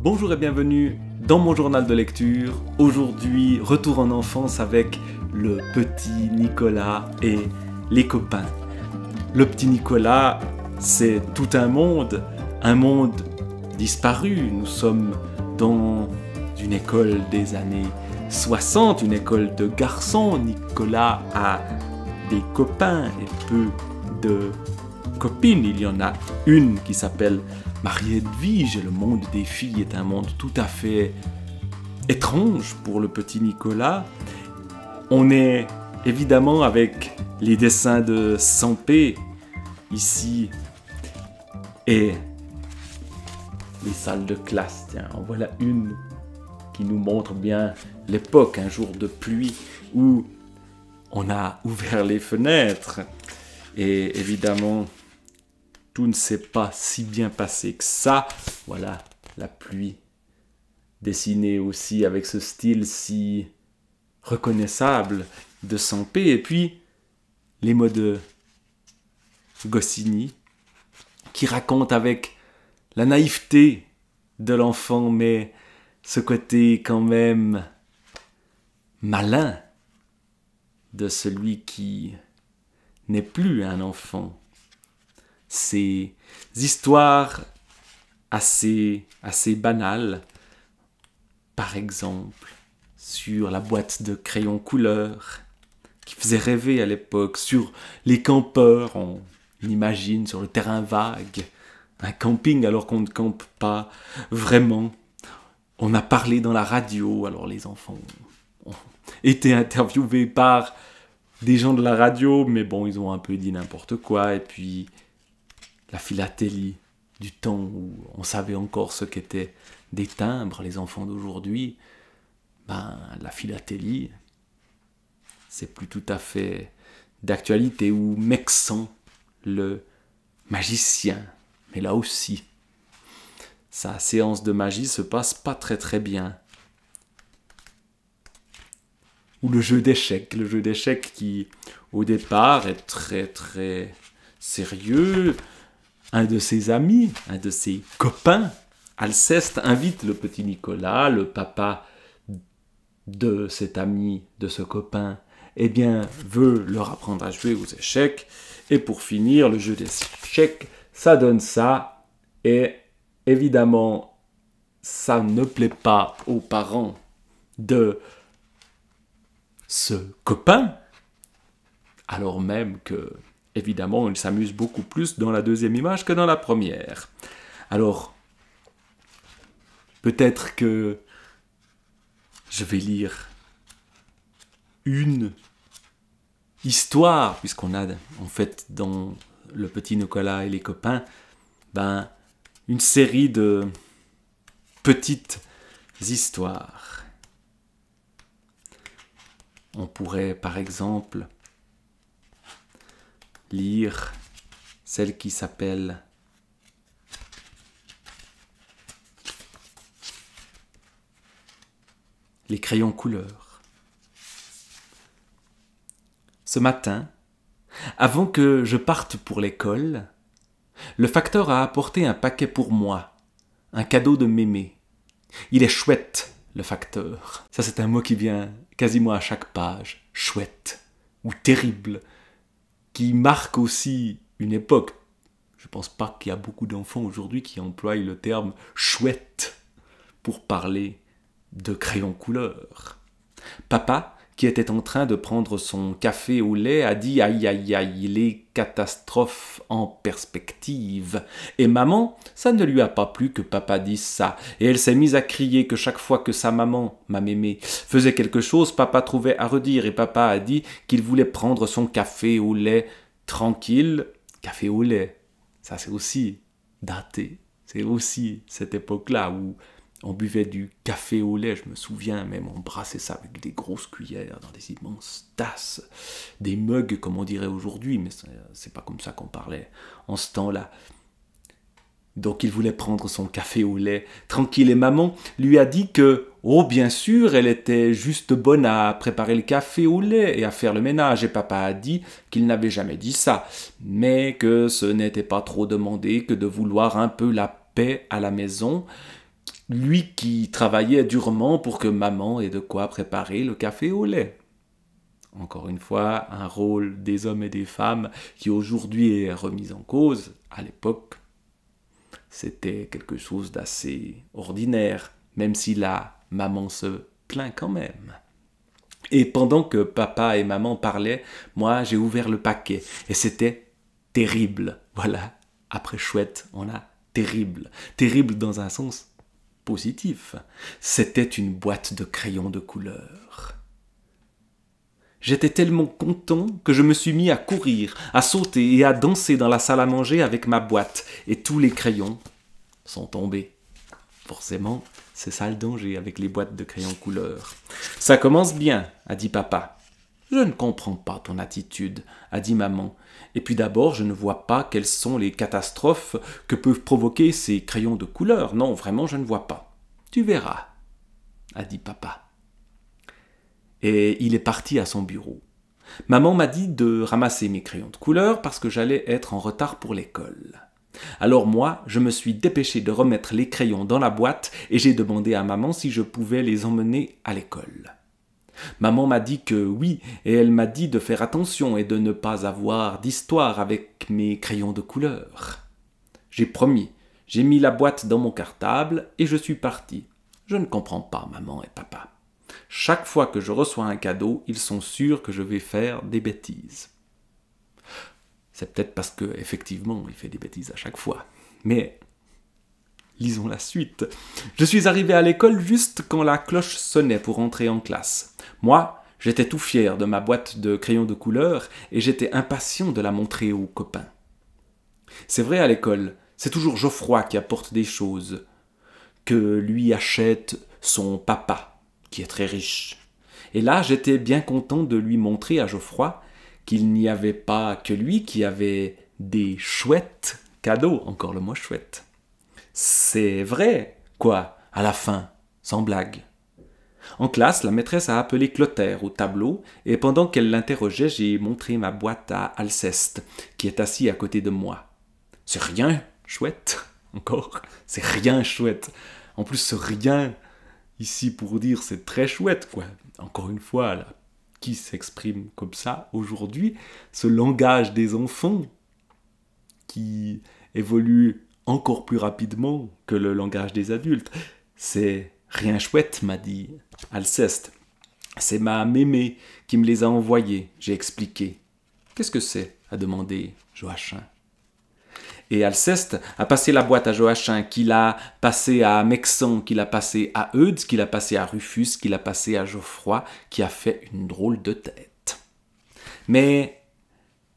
Bonjour et bienvenue dans mon journal de lecture. Aujourd'hui, retour en enfance avec le petit Nicolas et les copains. Le petit Nicolas, c'est tout un monde disparu. Nous sommes dans une école des années 60, une école de garçons. Nicolas a des copains et peu de copines. Il y en a une qui s'appelle Marie-Edwige, et le monde des filles est un monde tout à fait étrange pour le petit Nicolas. On est évidemment avec les dessins de Sampé ici et les salles de classe. Tiens, en voilà une qui nous montre bien l'époque, un jour de pluie où on a ouvert les fenêtres et évidemment tout ne s'est pas si bien passé que ça. Voilà, la pluie dessinée aussi avec ce style si reconnaissable de Sampé. Et puis, les mots de Goscinny, qui racontent avec la naïveté de l'enfant, mais ce côté quand même malin de celui qui n'est plus un enfant. Ces histoires assez banales, par exemple, sur la boîte de crayons couleur, qui faisait rêver à l'époque, sur les campeurs, on imagine, sur le terrain vague, un camping alors qu'on ne campe pas vraiment. On a parlé dans la radio, alors les enfants ont été interviewés par des gens de la radio, mais bon, ils ont un peu dit n'importe quoi, et puis la philatélie du temps où on savait encore ce qu'étaient des timbres, les enfants d'aujourd'hui, la philatélie, c'est plus tout à fait d'actualité, ou Mexan, le magicien, mais là aussi, sa séance de magie se passe pas très bien. Ou le jeu d'échecs qui, au départ, est très sérieux. Un de ses amis, un de ses copains, Alceste, invite le petit Nicolas, le papa de cet ami, de ce copain, veut leur apprendre à jouer aux échecs. Et pour finir, le jeu d'échecs, ça donne ça. Et évidemment, ça ne plaît pas aux parents de ce copain, alors même que évidemment, il s'amuse beaucoup plus dans la deuxième image que dans la première. Alors, peut-être que je vais lire une histoire, puisqu'on a en fait dans Le Petit Nicolas et les copains, une série de petites histoires. On pourrait par exemple lire celle qui s'appelle Les crayons couleur. Ce matin, avant que je parte pour l'école, le facteur a apporté un paquet pour moi, un cadeau de mémé. Il est chouette, le facteur. Ça, c'est un mot qui vient quasiment à chaque page. Chouette ou terrible, qui marque aussi une époque. Je ne pense pas qu'il y a beaucoup d'enfants aujourd'hui qui emploient le terme « chouette » pour parler de crayon couleur. Papa, qui était en train de prendre son café au lait, a dit « aïe aïe aïe, les catastrophes en perspective ». Et maman, ça ne lui a pas plu que papa dise ça. Et elle s'est mise à crier que chaque fois que sa maman, ma mémé, faisait quelque chose, papa trouvait à redire. Et papa a dit qu'il voulait prendre son café au lait tranquille. Café au lait, ça c'est aussi daté. C'est aussi cette époque-là où on buvait du café au lait, je me souviens même, on brassait ça avec des grosses cuillères dans des immenses tasses, des mugs comme on dirait aujourd'hui, mais c'est pas comme ça qu'on parlait en ce temps-là. Donc il voulait prendre son café au lait tranquille et maman lui a dit que, oh bien sûr, elle était juste bonne à préparer le café au lait et à faire le ménage, et papa a dit qu'il n'avait jamais dit ça, mais que ce n'était pas trop demandé que de vouloir un peu la paix à la maison, Lui qui travaillait durement pour que maman ait de quoi préparer le café au lait. Encore une fois, un rôle des hommes et des femmes qui aujourd'hui est remis en cause. À l'époque, c'était quelque chose d'assez ordinaire, même si la maman se plaint quand même. Et pendant que papa et maman parlaient, moi j'ai ouvert le paquet et c'était terrible. Voilà, après chouette, on a terrible. Terrible dans un sens positif. C'était une boîte de crayons de couleur. J'étais tellement content que je me suis mis à courir, à sauter et à danser dans la salle à manger avec ma boîte, et tous les crayons sont tombés. Forcément, c'est ça le danger avec les boîtes de crayons couleur. Ça commence bien, a dit papa. Je ne comprends pas ton attitude, a dit maman. Et puis d'abord, je ne vois pas quelles sont les catastrophes que peuvent provoquer ces crayons de couleur. Non, vraiment, je ne vois pas. Tu verras, a dit papa. Et il est parti à son bureau. Maman m'a dit de ramasser mes crayons de couleur parce que j'allais être en retard pour l'école. Alors moi, je me suis dépêché de remettre les crayons dans la boîte et j'ai demandé à maman si je pouvais les emmener à l'école. Maman m'a dit que oui, et elle m'a dit de faire attention et de ne pas avoir d'histoire avec mes crayons de couleur. J'ai promis, j'ai mis la boîte dans mon cartable et je suis parti. Je ne comprends pas, maman et papa. Chaque fois que je reçois un cadeau, ils sont sûrs que je vais faire des bêtises. C'est peut-être parce que, effectivement, il fait des bêtises à chaque fois. Mais lisons la suite. Je suis arrivé à l'école juste quand la cloche sonnait pour entrer en classe. Moi, j'étais tout fier de ma boîte de crayons de couleur et j'étais impatient de la montrer aux copains. C'est vrai, à l'école, c'est toujours Geoffroy qui apporte des choses que lui achète son papa, qui est très riche. Et là, j'étais bien content de lui montrer à Geoffroy qu'il n'y avait pas que lui qui avait des chouettes cadeaux, encore le mot chouette. C'est vrai, quoi, à la fin, sans blague. En classe, la maîtresse a appelé Clotaire au tableau, et pendant qu'elle l'interrogeait, j'ai montré ma boîte à Alceste, qui est assis à côté de moi. C'est rien chouette, encore, c'est rien chouette. En plus, ce rien, ici pour dire c'est très chouette, quoi. Encore une fois, là, qui s'exprime comme ça aujourd'hui, ce langage des enfants qui évolue encore plus rapidement que le langage des adultes. C'est rien chouette, m'a dit Alceste. C'est ma mémé qui me les a envoyés, j'ai expliqué. Qu'est-ce que c'est a demandé Joachim. Et Alceste a passé la boîte à Joachim, qui l'a passé à Mexan, qui l'a passé à Eudes, qui l'a passé à Rufus, qui l'a passé à Geoffroy, qui a fait une drôle de tête. Mais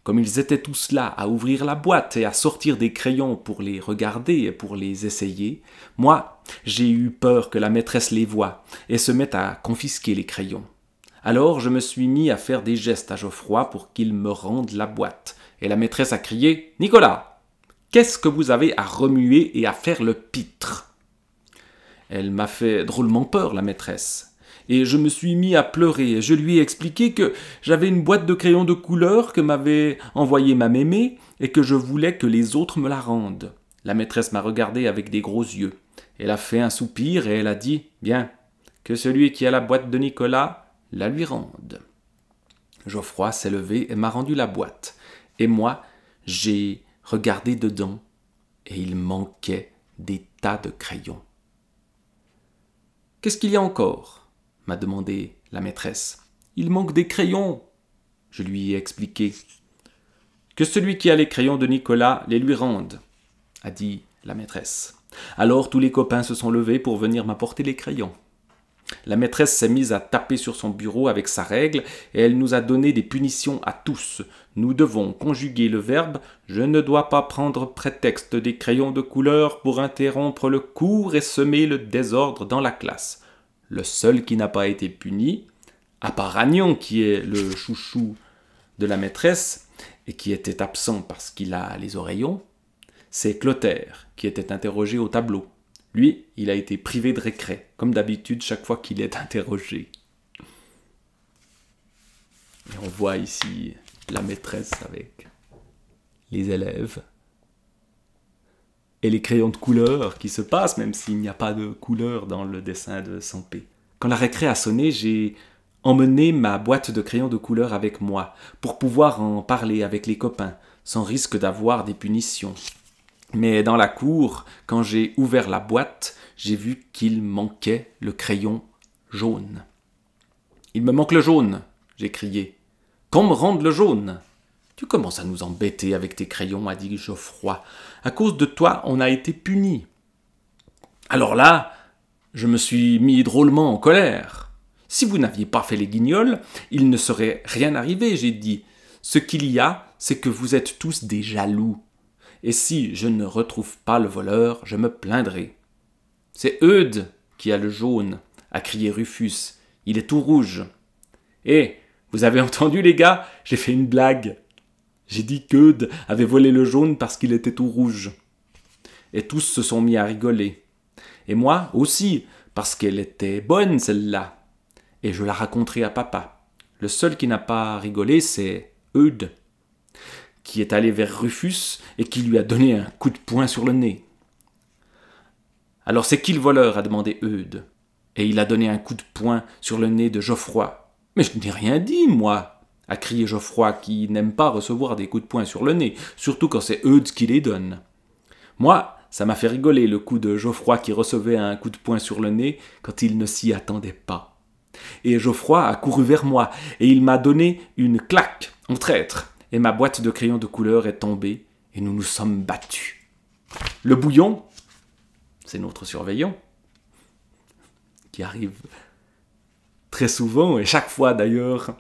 comme ils étaient tous là à ouvrir la boîte et à sortir des crayons pour les regarder et pour les essayer, moi, j'ai eu peur que la maîtresse les voie et se mette à confisquer les crayons. Alors je me suis mis à faire des gestes à Geoffroy pour qu'il me rende la boîte. Et la maîtresse a crié « Nicolas, qu'est-ce que vous avez à remuer et à faire le pitre ?» Elle m'a fait drôlement peur, la maîtresse. Et je me suis mis à pleurer. Je lui ai expliqué que j'avais une boîte de crayons de couleur que m'avait envoyée ma mémé et que je voulais que les autres me la rendent. La maîtresse m'a regardé avec des gros yeux. Elle a fait un soupir et elle a dit « Bien, que celui qui a la boîte de Nicolas la lui rende. » Geoffroy s'est levé et m'a rendu la boîte. Et moi, j'ai regardé dedans et il manquait des tas de crayons. « Qu'est-ce qu'il y a encore ?» m'a demandé la maîtresse. « Il manque des crayons. » Je lui ai expliqué. « Que celui qui a les crayons de Nicolas les lui rende, » a dit la maîtresse. Alors tous les copains se sont levés pour venir m'apporter les crayons. La maîtresse s'est mise à taper sur son bureau avec sa règle et elle nous a donné des punitions à tous. Nous devons conjuguer le verbe « Je ne dois pas prendre prétexte des crayons de couleur pour interrompre le cours et semer le désordre dans la classe. » Le seul qui n'a pas été puni, à part Agnon qui est le chouchou de la maîtresse et qui était absent parce qu'il a les oreillons, c'est Clotaire qui était interrogé au tableau. Lui, il a été privé de récré, comme d'habitude chaque fois qu'il est interrogé. Et on voit ici la maîtresse avec les élèves. et les crayons de couleur qui se passent, même s'il n'y a pas de couleur dans le dessin de Sampé. Quand la récré a sonné, j'ai emmené ma boîte de crayons de couleur avec moi pour pouvoir en parler avec les copains, sans risque d'avoir des punitions. Mais dans la cour, quand j'ai ouvert la boîte, j'ai vu qu'il manquait le crayon jaune. « Il me manque le jaune !» j'ai crié. « Qu'on me rende le jaune !»« Tu commences à nous embêter avec tes crayons, a dit Geoffroy. À cause de toi, on a été punis. » Alors là, je me suis mis drôlement en colère. « Si vous n'aviez pas fait les guignols, il ne serait rien arrivé, j'ai dit. Ce qu'il y a, c'est que vous êtes tous des jaloux. Et si je ne retrouve pas le voleur, je me plaindrai. »« C'est Eudes qui a le jaune, a crié Rufus. Il est tout rouge. »« Eh, vous avez entendu les gars, j'ai fait une blague. J'ai dit qu'Eudes avait volé le jaune parce qu'il était tout rouge. » Et tous se sont mis à rigoler. Et moi aussi, parce qu'elle était bonne celle-là. Et je la raconterai à papa. Le seul qui n'a pas rigolé, c'est Eudes, qui est allé vers Rufus et qui lui a donné un coup de poing sur le nez. « Alors c'est qui le voleur ?» a demandé Eudes. Et il a donné un coup de poing sur le nez de Geoffroy. « Mais je n'ai rien dit, moi !» a crié Geoffroy, qui n'aime pas recevoir des coups de poing sur le nez, surtout quand c'est Eudes qui les donne. Moi, ça m'a fait rigoler le coup de Geoffroy qui recevait un coup de poing sur le nez quand il ne s'y attendait pas. Et Geoffroy a couru vers moi, et il m'a donné une claque en traître, et ma boîte de crayons de couleur est tombée, et nous nous sommes battus. Le bouillon, c'est notre surveillant, qui arrive très souvent, et chaque fois d'ailleurs,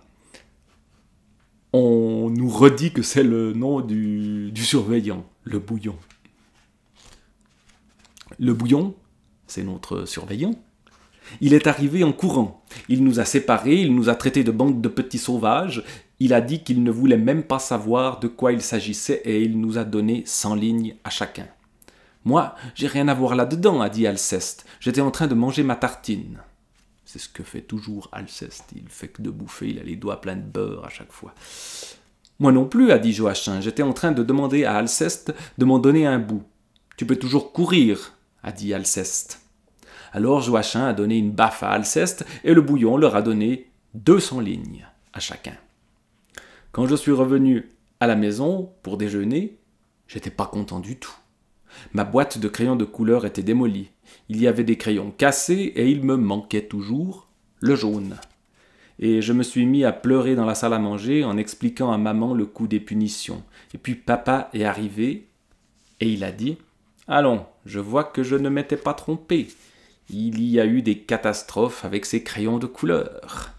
on nous redit que c'est le nom du surveillant, le bouillon. Le bouillon, c'est notre surveillant. Il est arrivé en courant. Il nous a séparés, il nous a traités de bande de petits sauvages. Il a dit qu'il ne voulait même pas savoir de quoi il s'agissait et il nous a donné 100 lignes à chacun. Moi, j'ai rien à voir là-dedans, a dit Alceste. J'étais en train de manger ma tartine. C'est ce que fait toujours Alceste. Il fait que de bouffer, il a les doigts pleins de beurre à chaque fois. Moi non plus, a dit Joachim. J'étais en train de demander à Alceste de m'en donner un bout. Tu peux toujours courir, a dit Alceste. Alors Joachim a donné une baffe à Alceste et le bouillon leur a donné 200 lignes à chacun. Quand je suis revenu à la maison pour déjeuner, j'étais pas content du tout. Ma boîte de crayons de couleur était démolie. Il y avait des crayons cassés et il me manquait toujours le jaune. Et je me suis mis à pleurer dans la salle à manger en expliquant à maman le coup des punitions. Et puis papa est arrivé et il a dit « Allons, je vois que je ne m'étais pas trompé. Il y a eu des catastrophes avec ces crayons de couleur. »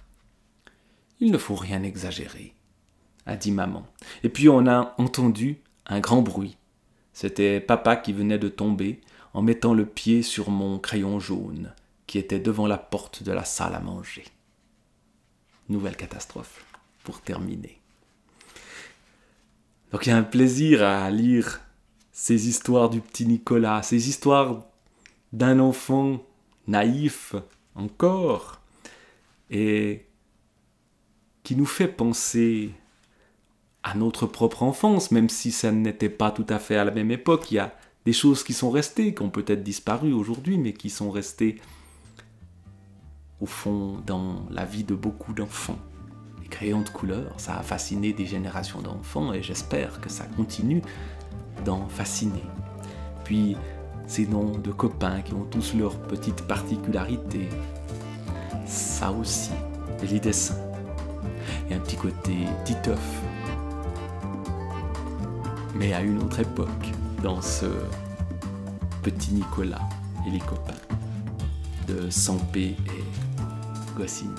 « Il ne faut rien exagérer, » a dit maman. Et puis on a entendu un grand bruit. C'était papa qui venait de tomber en mettant le pied sur mon crayon jaune qui était devant la porte de la salle à manger. Nouvelle catastrophe pour terminer. Donc il y a un plaisir à lire ces histoires du petit Nicolas, ces histoires d'un enfant naïf encore et qui nous fait penser à notre propre enfance, même si ça n'était pas tout à fait à la même époque. Il y a des choses qui sont restées, qui ont peut-être disparu aujourd'hui, mais qui sont restées au fond dans la vie de beaucoup d'enfants. Les crayons de couleur, ça a fasciné des générations d'enfants et j'espère que ça continue d'en fasciner. Puis ces noms de copains qui ont tous leurs petites particularités, ça aussi, et les dessins. Il y a un petit côté Titeuf, mais à une autre époque, dans ce petit Nicolas et les copains de Sampé et Goscinny.